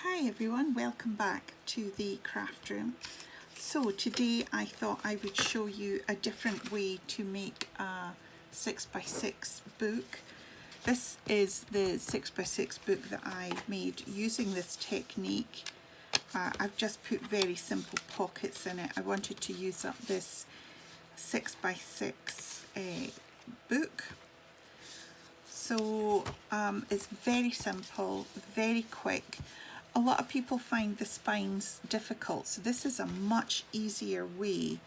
Hi everyone, welcome back to the craft room. So today I thought I would show you a different way to make a 6x6 book. This is the 6x6 book that I made using this technique. I've just put very simple pockets in it. I wanted to use up this 6x6 book. So it's very simple, very quick. A lot of people find the spines difficult, so this is a much easier way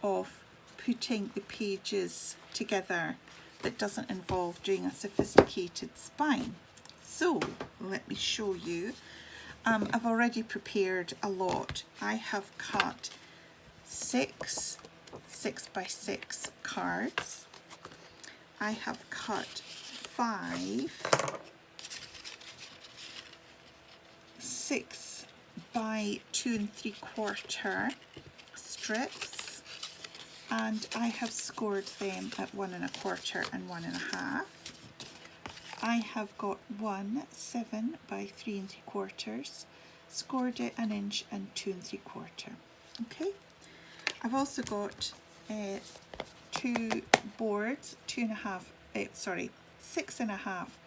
of putting the pages together that doesn't involve doing a sophisticated spine. So let me show you. I've already prepared a lot. I have cut 6 6x6 cards. I have cut 5 6 by 2 3/4 strips, and I have scored them at 1 1/4 and 1 1/2. I have got 1 7 by 3 3/4, scored it 1 inch and 2 3/4. Okay, I've also got 2 boards, 6.5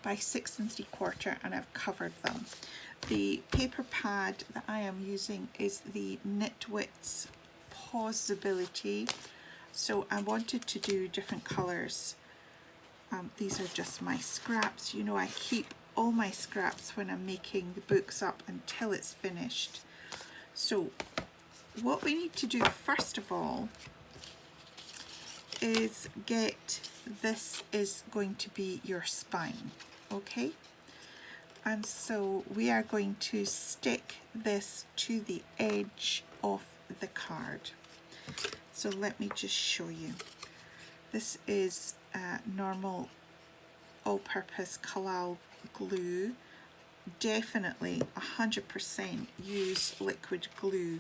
by 6 3/4, and I've covered them. The paper pad that I am using is the Knitwits Possibility, so I wanted to do different colours. These are just my scraps. You know, I keep all my scraps when I'm making the books up until it's finished. So what we need to do first of all is this is going to be your spine, okay? And so we are going to stick this to the edge of the card. So let me just show you. This is normal all-purpose Kalal glue. Definitely 100% use liquid glue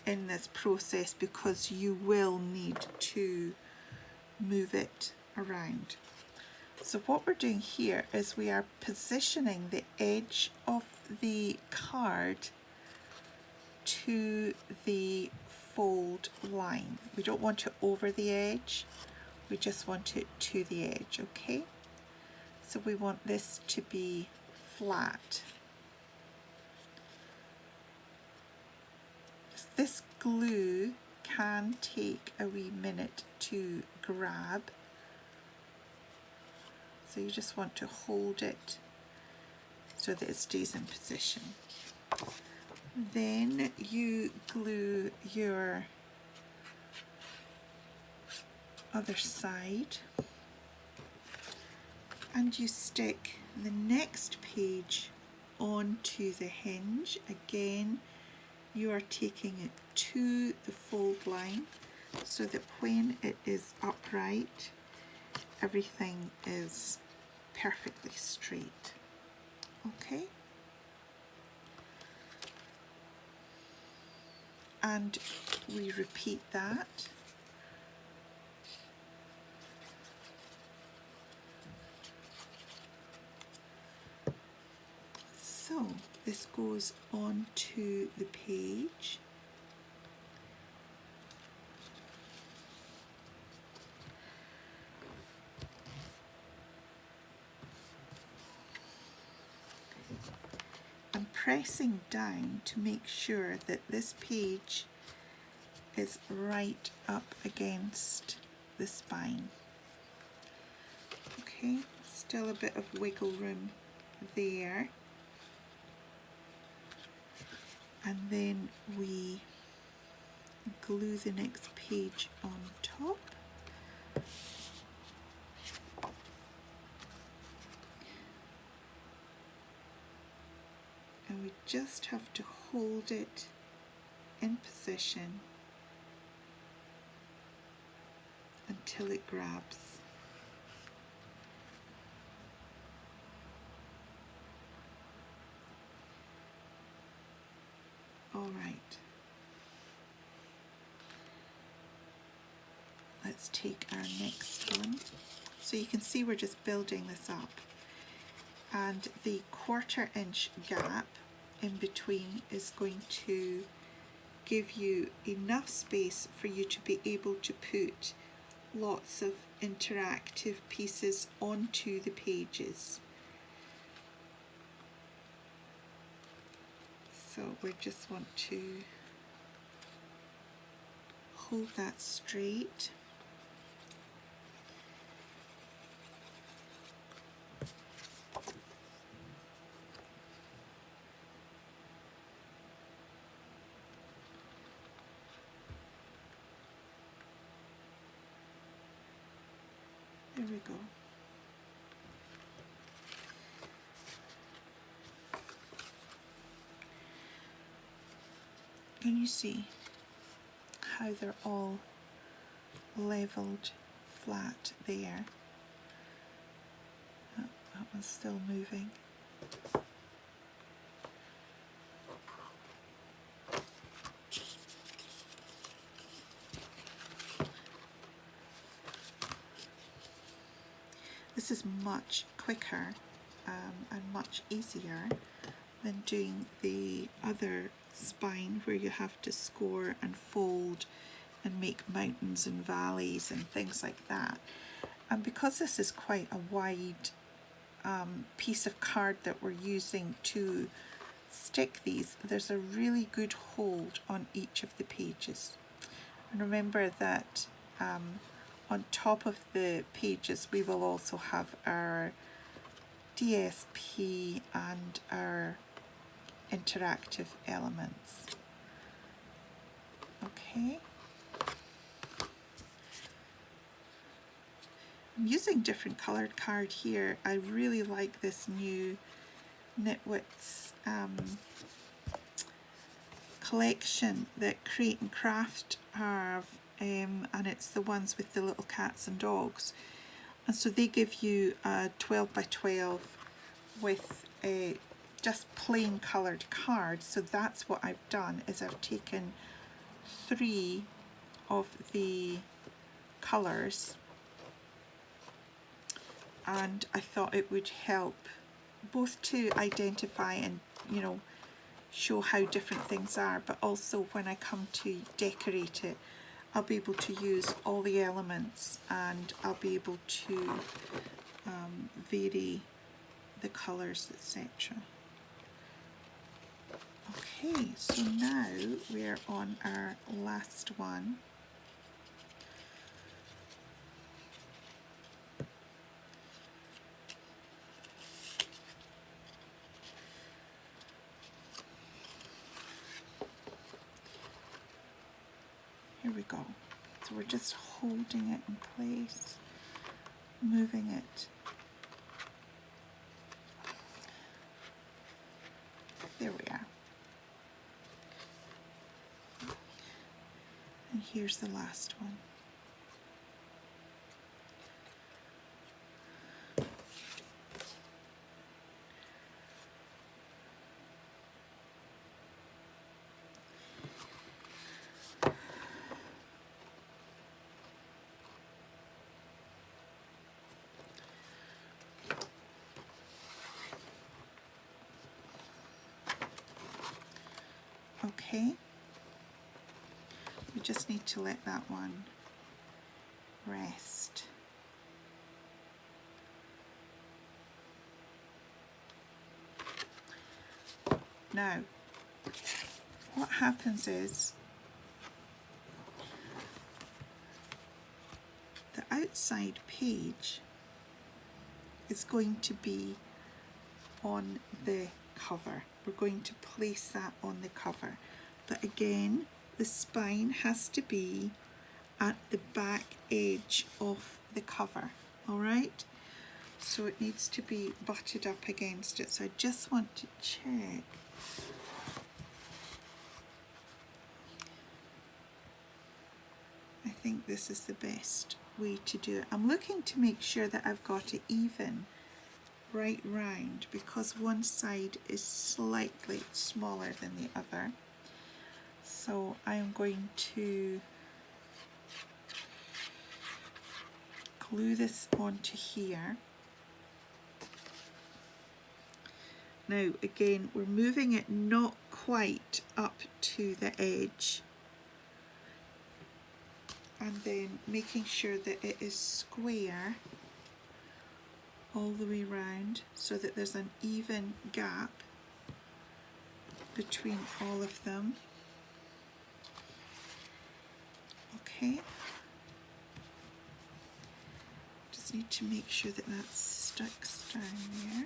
in this process because you will need to move it around. So what we're doing here is we are positioning the edge of the card to the fold line. We don't want it over the edge, we just want it to the edge, okay? So we want this to be flat. This glue can take a wee minute to grab, so you just want to hold it so that it stays in position. Then you glue your other side and you stick the next page onto the hinge. Again, you are taking it to the fold line so that when it is upright, everything is perfectly straight. Okay? And we repeat that. So this goes onto the page. I'm pressing down to make sure that this page is right up against the spine. Okay, still a bit of wiggle room there. And then we glue the next page on top. And we just have to hold it in position until it grabs. All right. Let's take our next one. So you can see we're just building this up. And the 1/4 inch gap in between is going to give you enough space for you to be able to put lots of interactive pieces onto the pages. So we just want to hold that straight. There we go. Can you see how they're all leveled flat there? Oh, that one's still moving. This is much quicker and much easier than doing the other spine where you have to score and fold and make mountains and valleys and things like that. And because this is quite a wide piece of card that we're using to stick these, there's a really good hold on each of the pages. And remember that on top of the pages we will also have our DSP and our interactive elements. Okay. I'm using different colored card here. I really like this new Knitwits collection that Create and Craft have, and it's the ones with the little cats and dogs. And so they give you a 12 by 12 with a just plain coloured cards. So that's what I've done, is I've taken 3 of the colours, and I thought it would help both to identify and, you know, show how different things are, but also when I come to decorate it, I'll be able to use all the elements and I'll be able to vary the colours, etc. Okay, so now we're on our last one. Here we go. So we're just holding it in place, moving it. There we are. And here's the last one. Okay, we just need to let that one rest. Now, what happens is the outside page is going to be on the cover. We're going to place that on the cover. But again, the spine has to be at the back edge of the cover, all right? So it needs to be butted up against it. So I just want to check. I think this is the best way to do it. I'm looking to make sure that I've got it even right round, because one side is slightly smaller than the other. So I'm going to glue this onto here. Now again, we're moving it not quite up to the edge, and then making sure that it is square all the way round so that there's an even gap between all of them. Okay, just need to make sure that that sticks down there.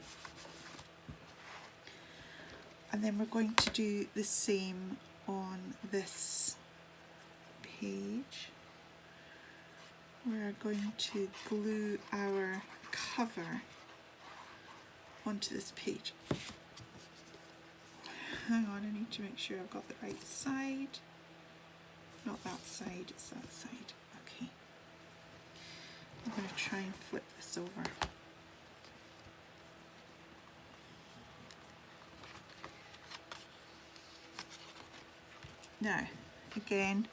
And then we're going to do the same on this page. We're going to glue our cover onto this page. Hang on, I need to make sure I've got the right side. Not that side, it's that side. Okay. I'm going to try and flip this over. Now, again,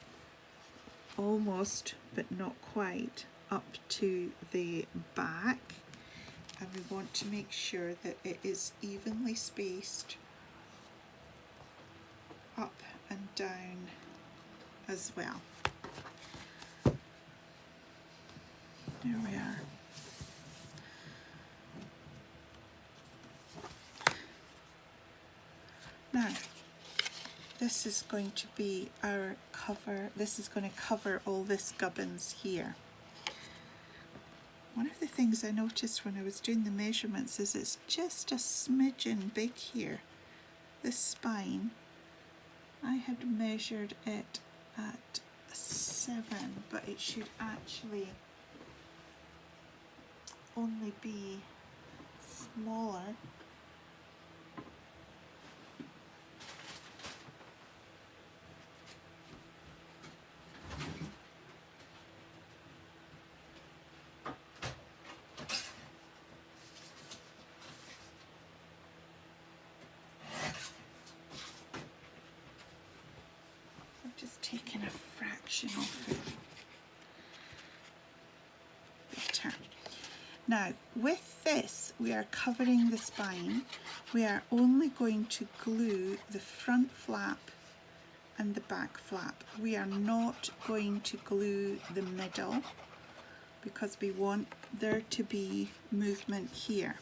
almost but not quite up to the back, and we want to make sure that it is evenly spaced up and down as well. There we are. Now, this is going to be our cover. This is going to cover all this gubbins here. One of the things I noticed when I was doing the measurements is it's just a smidgen big here. This spine, I had measured it at 7, but it should actually only be smaller. I've just taken a fraction off it. Better. Now, with this, we are covering the spine. We are only going to glue the front flap and the back flap. We are not going to glue the middle because we want there to be movement here.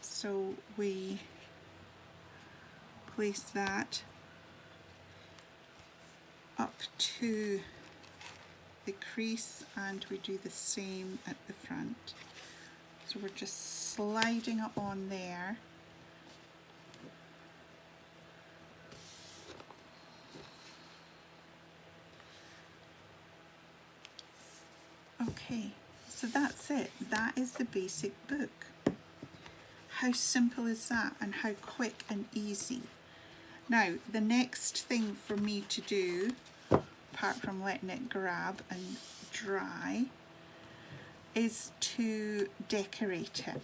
So we place that up to the crease, and we do the same at the front. So we're just sliding it on there. Okay, so that's it. That is the basic book. How simple is that, and how quick and easy. Now, the next thing for me to do, apart from letting it grab and dry, is to decorate it.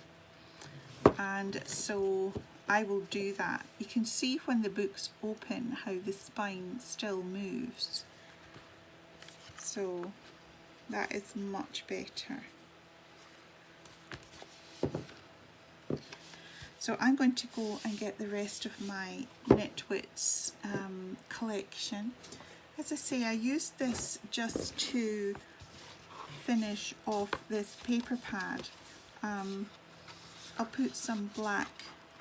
And so I will do that. You can see when the book's open how the spine still moves. So that is much better. So I'm going to go and get the rest of my Knitwits collection. As I say, I used this just to finish off this paper pad. I'll put some black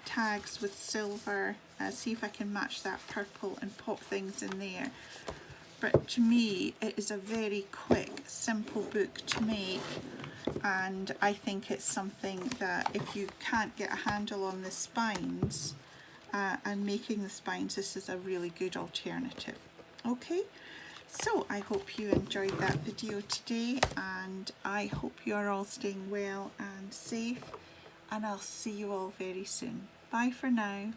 tags with silver, see if I can match that purple and pop things in there. But to me, it is a very quick, simple book to make, and I think it's something that if you can't get a handle on the spines and making the spines, this is a really good alternative. Okay, so I hope you enjoyed that video today, and I hope you are all staying well and safe, and I'll see you all very soon. Bye for now.